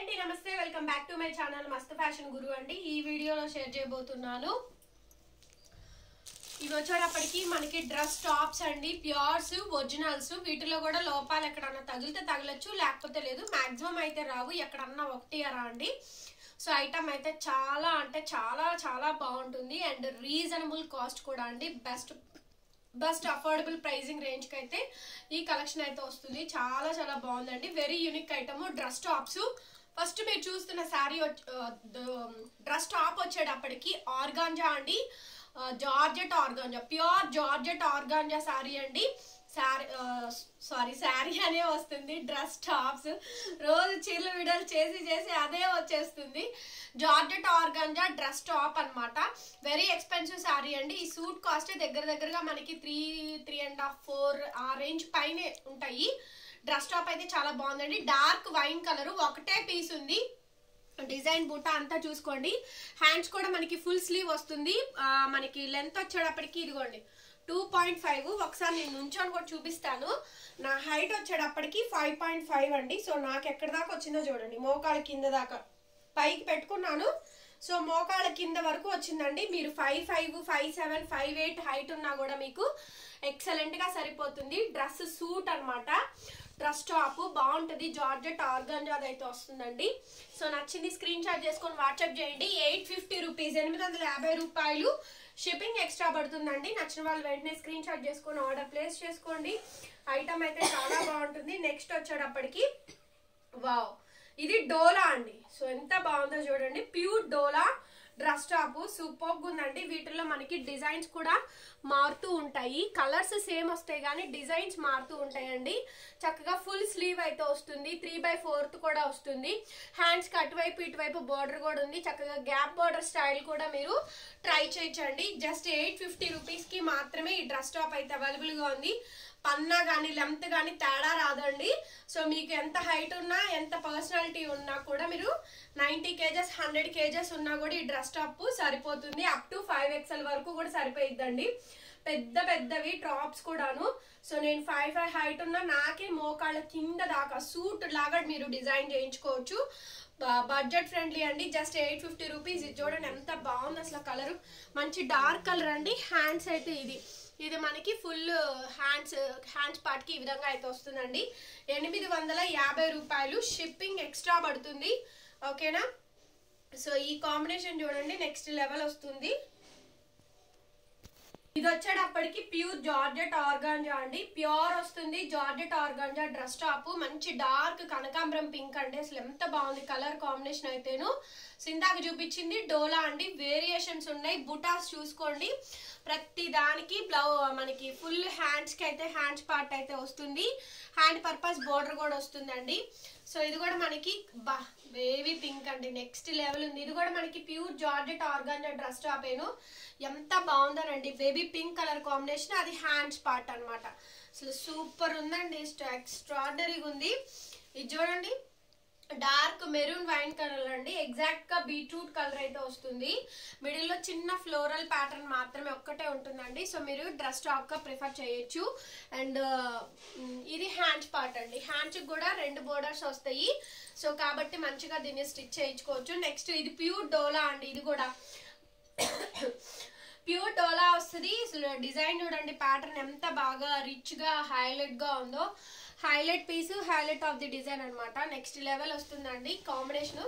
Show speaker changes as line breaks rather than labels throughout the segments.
అండి నమస్తే welcome back to my channel మస్త్ ఫ్యాషన్ గురు అండి. ఈ వీడియోలో షేర్ చేయబోతున్నాను. ఇవి వచ్చేటప్పటికి మనకి డ్రెస్ టాప్స్ అండి, ప్యూర్స్ ఒరిజినల్స్. వీటిలో కూడా లోపాలు ఎక్కడన్నా తగిలితే తగలచ్చు, లేకపోతే లేదు. మాక్సిమం అయితే రావు, ఎక్కడన్నా ఒకటి రా అండి. సో ఐటమ్ అయితే చాలా అంటే చాలా చాలా బాగుంటుంది అండ్ రీజనబుల్ కాస్ట్ కూడా అండి. బెస్ట్ అఫోర్డబుల్ ప్రైజింగ్ రేంజ్ కి అయితే ఈ కలెక్షన్ అయితే వస్తుంది. చాలా చాలా బాగుందండి. Very unique item dress tops. First మీరు చూస్తున్న శారీ డ్రెస్ టాప్ వచ్చేటప్పటికి ఆర్గాంజా అండి, georgette organza, pure georgette organza sari అండి. శారీ అనే వస్తుంది. డ్రెస్ టాప్స్ రోజు చీరల వీడియోలు చేసి అదే వచ్చేస్తుంది. జార్జెట్ ఆర్గాంజా డ్రెస్ టాప్ అన్నమాట. వెరీ ఎక్స్పెన్సివ్ శారీ అండి. ఈ సూట్ కాస్ట్ దగ్గరగా మనకి 3.5 4 ఆ రేంజ్ పైనే ఉంటాయి. డ్రెస్ టాప్ అయితే చాలా బాగుందండి. డార్క్ వైన్ కలర్, ఒకటే పీస్ ఉంది. డిజైన్ బూటా అంతా చూసుకోండి. హ్యాండ్స్ కూడా మనకి ఫుల్ స్లీవ్ వస్తుంది. మనకి లెంత్ వచ్చేటప్పటికి ఇదిగోండి 2.5. ఒకసారి నేను నుంచొని కూడా చూపిస్తాను. నా హైట్ వచ్చేటప్పటికి 5.5 అండి. సో నాకు ఎక్కడి దాకా వచ్చిందో చూడండి, మోకాళ్ళ కింద దాకా పైకి పెట్టుకున్నాను. సో మోకాళ్ళ కింద వరకు వచ్చిందండి. మీరు 5'5", 5'7", 5'8" హైట్ ఉన్నా కూడా మీకు ఎక్సలెంట్ గా సరిపోతుంది. డ్రెస్ సూట్ అనమాట. డ్రెస్ టాప్ బాగుంటుంది. జార్జెట్ ఆర్గాంజాది అయితే వస్తుందండి. సో నచ్చింది స్క్రీన్ షాట్ చేసుకొని వాట్సాప్ చేయండి. 850 రూపీస్, 850 రూపాయలు షిప్పింగ్ ఎక్స్ట్రా పడుతుందండి. నచ్చిన వాళ్ళు వెంటనే స్క్రీన్ షాట్ చేసుకొని ఆర్డర్ ప్లేస్ చేసుకోండి. ఐటమ్ అయితే చాలా బాగుంటుంది. నెక్స్ట్ వచ్చేటప్పటికి వావ్, ఇది డోలా అండి. సో ఎంత బాగుందో చూడండి. ప్యూర్ డోలా డ్రెస్ టాప్ సూపర్గా ఉందండి. వీటిల్లో మనకి డిజైన్స్ కూడా మారుతూ ఉంటాయి. కలర్స్ సేమ్ వస్తాయి కానీ డిజైన్స్ మారుతూ ఉంటాయండి. చక్కగా ఫుల్ స్లీవ్ అయితే వస్తుంది. 3/4 కూడా వస్తుంది. హ్యాండ్స్ కి అటువైపు ఇటువైపు బార్డర్ కూడా ఉంది. చక్కగా గ్యాప్ బార్డర్ స్టైల్ కూడా మీరు ట్రై చేయొచ్చండి. జస్ట్ 850 రూపీస్ కి మాత్రమే ఈ డ్రెస్ టాప్ అయితే అవైలబుల్ గా ఉంది. పన్నా కానీ లెంత్ కానీ తేడా రాదండి. సో మీకు ఎంత హైట్ ఉన్నా, ఎంత పర్సనాలిటీ ఉన్నా కూడా మీరు 90 kgs 100 kgs ఉన్నా కూడా ఈ డ్రెస్ టాప్ సరిపోతుంది. అప్ టు 5XL వరకు కూడా సరిపోయిద్దండి. పెద్దవి టాప్స్ కూడాను. సో నేను 5'5" హైట్ ఉన్నా నాకే మోకాళ్ళ కింద దాకా సూట్ లాగా మీరు డిజైన్ చేయించుకోవచ్చు. బడ్జెట్ ఫ్రెండ్లీ అండి. Just 850 rupees. ఇది చూడండి ఎంత బాగుంది అసలు. కలర్ మంచి డార్క్ కలర్ అండి. హ్యాండ్స్ అయితే ఇది మనకి ఫుల్ హ్యాండ్స్ పార్ట్ కి ఈ విధంగా అయితే వస్తుందండి. 850 రూపాయలు షిప్పింగ్ ఎక్స్ట్రా పడుతుంది. ఓకేనా. సో ఈ కాంబినేషన్ చూడండి, నెక్స్ట్ లెవెల్ వస్తుంది. ఇది వచ్చేటప్పటికి ప్యూర్ జార్జెట్ ఆర్గాంజా అండి. ప్యూర్ వస్తుంది జార్జెట్ ఆర్గాంజా డ్రెస్ టాప్. మంచి డార్క్ కనకాంబరం పింక్ అండి. అసలు ఎంత బాగుంది కలర్ కాంబినేషన్ అయితేను. సిందాక చూపించింది డోలా అండి. వేరియేషన్స్ ఉన్నాయి. బుటాస్ చూసుకోండి. ప్రతి దానికి మనకి ఫుల్ హ్యాండ్స్ కి అయితే హ్యాండ్స్ పార్ట్ అయితే వస్తుంది. హ్యాండ్ పర్పస్ బోర్డర్ కూడా వస్తుందండి. సో ఇది కూడా మనకి బేబీ పింక్ అండి. నెక్స్ట్ లెవెల్ ఉంది. ఇది కూడా మనకి pure georgette organza dress top ఏను. ఎంత బాగుందనండి. బేబీ పింక్ కలర్ కాంబినేషన్, అది హ్యాండ్స్ పార్ట్ అనమాట. అసలు సూపర్ ఉందండి. ఎక్స్ట్రాడనరీగా ఉంది. ఇది చూడండి డార్క్ మెరూన్ వైన్ కలర్ అండి. ఎగ్జాక్ట్ గా బీట్రూట్ కలర్ అయితే వస్తుంది. మిడిల్ లో చిన్న ఫ్లోరల్ ప్యాటర్న్ మాత్రమే ఒక్కటే ఉంటుందండి. సో మీరు డ్రెస్ టాప్ గా ప్రిఫర్ చేయొచ్చు. అండ్ ఇది హ్యాండ్స్ పార్ట్ అండి. హ్యాండ్స్ కూడా 2 బోర్డర్స్ వస్తాయి. సో కాబట్టి మంచిగా దీన్ని స్టిచ్ చేయించుకోవచ్చు. నెక్స్ట్ ఇది ప్యూర్ డోలా అండి. ఇది కూడా ప్యూర్ డోలా వస్తుంది. డిజైన్ చూడండి, ప్యాటర్న్ ఎంత బాగా రిచ్ గా హైలైట్ గా ఉందో. Highlight piece, highlight of the design అనమాట. నెక్స్ట్ లెవెల్ వస్తుందండి కాంబినేషన్.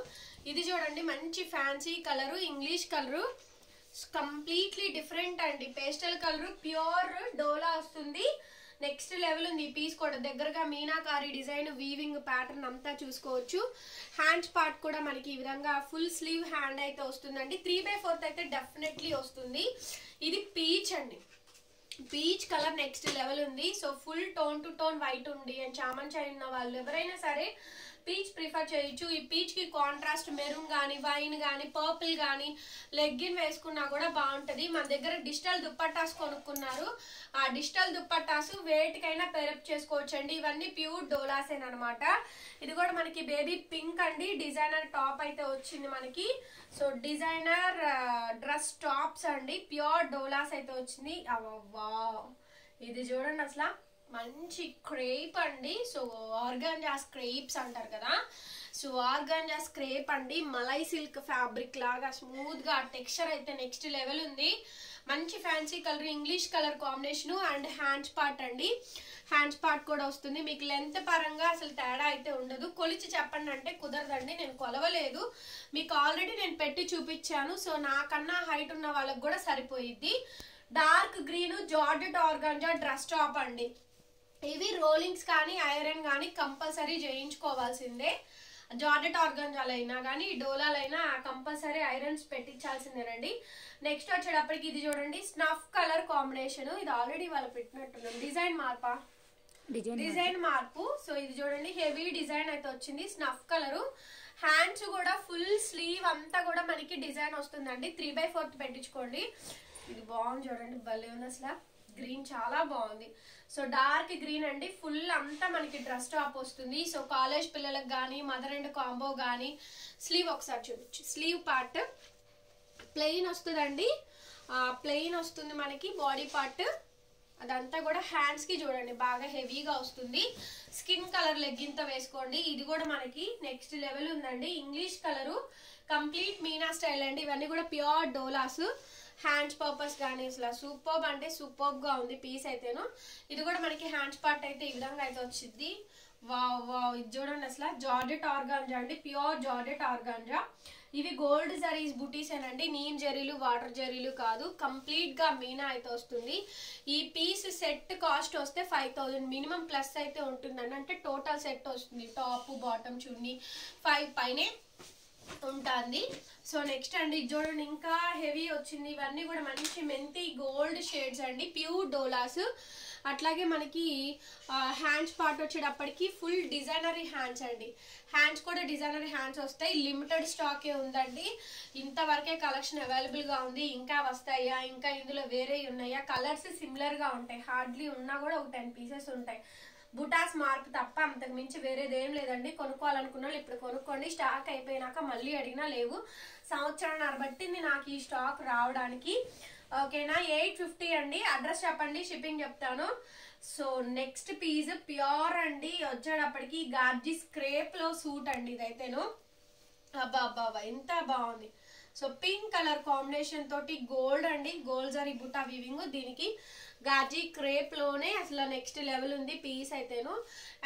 ఇది చూడండి మంచి fancy colour, English colour, completely different అండి. పేస్టల్ కలర్ ప్యూర్ డోలా వస్తుంది. నెక్స్ట్ లెవెల్ ఉంది. ఈ పీస్ కూడా దగ్గరగా మీనాకారి డిజైన్, వీవింగ్ ప్యాటర్న్ అంతా చూసుకోవచ్చు. హ్యాండ్స్ పార్ట్ కూడా మనకి ఈ విధంగా ఫుల్ స్లీవ్ హ్యాండ్ అయితే వస్తుందండి. 3/4 అయితే డెఫినెట్లీ వస్తుంది. ఇది పీచ్ అండి. పీచ్ కలర్ నెక్స్ట్ లెవెల్ ఉంది. So full tone to tone white ఉంది అండ్ చామన్ చాయ్ ఉన్న వాళ్ళు ఎవరైనా సరే పీచ్ ప్రిఫర్ చేయొచ్చు. ఈ పీచ్ కి కాంట్రాస్ట్ మెరూన్ కానీ, వైన్ కానీ, పర్పుల్ కానీ లెగ్గిన్ వేసుకున్నా కూడా బాగుంటది. మన దగ్గర డిజిటల్ దుప్పట్టాస్ కొనుక్కున్నారు. ఆ డిజిటల్ దుప్పట్టాస్ వేటికైనా పెరప్ చేసుకోవచ్చు అండి. ఇవన్నీ ప్యూర్ డోలాసేనమాట. ఇది కూడా మనకి బేబీ పింక్ అండి. డిజైనర్ టాప్ అయితే వచ్చింది మనకి. సో డిజైనర్ డ్రెస్ టాప్స్ అండి. ప్యూర్ డోలాస్ అయితే వచ్చింది. వావ్, ఇది చూడండి అసలు మంచి క్రేప్ అండి. సో ఆర్గాంజా స్క్రేప్స్ అంటారు కదా, సో ఆర్గాంజా స్క్రేప్ అండి. మలై సిల్క్ ఫ్యాబ్రిక్ లాగా స్మూత్ గా టెక్స్చర్ అయితే నెక్స్ట్ లెవెల్ ఉంది. మంచి fancy colour, English colour combination and hands part అండి. హ్యాండ్స్ పార్ట్ కూడా వస్తుంది. మీకు లెంత్ పరంగా అసలు తేడా అయితే ఉండదు. కొలిచి చెప్పండి అంటే కుదరదండి, నేను కొలవలేదు, మీకు ఆల్రెడీ నేను పెట్టి చూపించాను. సో నాకన్నా హైట్ ఉన్న వాళ్ళకి కూడా సరిపోయిద్ది. Dark green georgette organza dress top అండి. ఇవి రోలింగ్స్ కానీ ఐరన్ కానీ కంపల్సరీ చేయించుకోవాల్సిందే. జార్జెట్ ఆర్గాంజాలైనా కానీ డోలాలైనా కంపల్సరీ ఐరన్స్ పెట్టించాల్సిందేనండి. నెక్స్ట్ వచ్చేటప్పటికి ఇది చూడండి, స్నఫ్ కలర్ కాంబినేషన్. ఇది ఆల్రెడీ వాళ్ళు పెట్టినట్టున్నాం. డిజైన్ మార్పా, డిజైన్ మార్పు. సో ఇది చూడండి, హెవీ డిజైన్ అయితే వచ్చింది, స్నఫ్ కలరు. హ్యాండ్స్ కూడా ఫుల్ స్లీవ్ అంతా కూడా మనకి డిజైన్ వస్తుందండి. 3/4 పెట్టించుకోండి. ఇది బాగుంది చూడండి, భలే ఉంది అసలు. గ్రీన్ చాలా బాగుంది. సో డార్క్ గ్రీన్ అండి, ఫుల్ అంతా మనకి డ్రెస్ టాప్ వస్తుంది. సో కాలేజ్ పిల్లలకు కానీ మదర్ అండ్ కాంబో కానీ. స్లీవ్ ఒకసారి చూపించు, స్లీవ్ పార్ట్ ప్లెయిన్ వస్తుందండి, ప్లెయిన్ వస్తుంది మనకి. బాడీ పార్ట్ అదంతా కూడా హ్యాండ్స్ కి చూడండి బాగా హెవీగా వస్తుంది. స్కిన్ కలర్ లెగ్గిన్తో వేసుకోండి. ఇది కూడా మనకి నెక్స్ట్ లెవెల్ ఉందండి. English colour, complete Meena style అండి. ఇవన్నీ కూడా ప్యూర్ డోలాస్. హ్యాండ్స్ పర్పస్ కానీ అసలు సూపర్బ్ అంటే సూపర్బ్ గా ఉంది పీస్ అయితేను. ఇది కూడా మనకి హ్యాండ్స్ పార్ట్ అయితే ఈ విధంగా అయితే వచ్చింది. వావ్ వావ్, ఇది చూడండి అసలు జార్జెట్ ఆర్గాంజా అండి, ప్యూర్ జార్జెట్ ఆర్గాంజా. ఇవి గోల్డ్ జరీస్ బుటీస్ ఏనండి, నీమ్ జరీలు వాటర్ జరీలు కాదు. కంప్లీట్ గా మీనా అయితే వస్తుంది. ఈ పీస్ సెట్ కాస్ట్ వస్తే 5000 మినిమం ప్లస్ అయితే ఉంటుందండి. అంటే టోటల్ సెట్ వస్తుంది, టాప్ బాటమ్ చున్నీ 5 పైనే ఉంటుంది. సో నెక్స్ట్ అండి చూడండి, ఇంకా హెవీ వచ్చింది. ఇవన్నీ కూడా మంచి మెంతి గోల్డ్ షేడ్స్ అండి, ప్యూర్ డోలాస్. అట్లాగే మనకి హ్యాండ్స్ పార్ట్ వచ్చేటప్పటికి ఫుల్ డిజైనరీ హ్యాండ్స్ అండి. హ్యాండ్స్ కూడా డిజైనరీ హ్యాండ్స్ వస్తాయి. లిమిటెడ్ స్టాకే ఉందండి, ఇంతవరకే కలెక్షన్ అవైలబుల్ గా ఉంది. ఇంకా వస్తాయా, ఇంకా ఇందులో వేరే ఉన్నాయా? కలర్స్ సిమిలర్ గా ఉంటాయి, హార్డ్లీ ఉన్నా కూడా ఒక 10 పీసెస్ ఉంటాయి. బుటాస్ మార్క్ తప్ప అంతకు మించి వేరేది ఏం లేదండి. కొనుక్కోవాలనుకున్న వాళ్ళు ఇప్పుడు కొనుక్కోండి, స్టాక్ అయిపోయినాక మళ్ళీ అడిగినా లేవు. సంవత్సరాన్ని పట్టింది నాకు ఈ స్టాక్ రావడానికి. ఓకేనా, 850 అండి. అడ్రస్ చెప్పండి, షిప్పింగ్ చెప్తాను. సో నెక్స్ట్ పీస్ ప్యూర్ అండి, వచ్చేటప్పటికి గార్జీ స్క్రేప్ లో సూట్ అండి. ఇదైతేను అబ్బా అబ్బా ఎంత బాగుంది. సో పింక్ కలర్ కాంబినేషన్ తోటి గోల్డ్ అండి, గోల్డ్ జరీ బుటా వీవింగ్. దీనికి గాజీ క్రేప్ లోనే అసలు నెక్స్ట్ లెవెల్ ఉంది పీస్ అయితేను.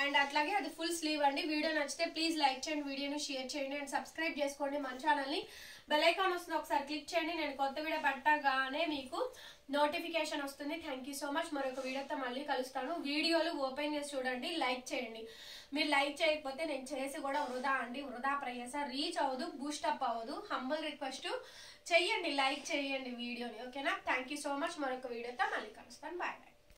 అండ్ అట్లాగే అది ఫుల్ స్లీవ్ అండి. వీడియో నచ్చితే ప్లీజ్ లైక్ చేయండి, వీడియోని షేర్ చేయండి అండ్ సబ్స్క్రైబ్ చేసుకోండి మన ఛానల్ని. బెల్ ఐకాన్ వస్తుంది, ఒకసారి క్లిక్ చేయండి. నేను కొత్త వీడియో పెట్టగానే మీకు నోటిఫికేషన్ వస్తుంది. Thank you so much. మరొక వీడియోతో మళ్ళీ కలుస్తాను. వీడియోలు ఓపెన్ చేసి చూడండి, లైక్ చేయండి. మీరు లైక్ చేయకపోతే నేను చేసి కూడా వృధా అండి, వృధా ప్రయాస. రీచ్ అవ్వదు, బూస్టప్ అవ్వదు. హంబుల్ రిక్వెస్ట్, చెయ్యండి, లైక్ చేయండి వీడియోని. ఓకేనా, థ్యాంక్ యూ సో మచ్. మరొక వీడియోతో మళ్ళీ కలుస్తాను. Bye bye.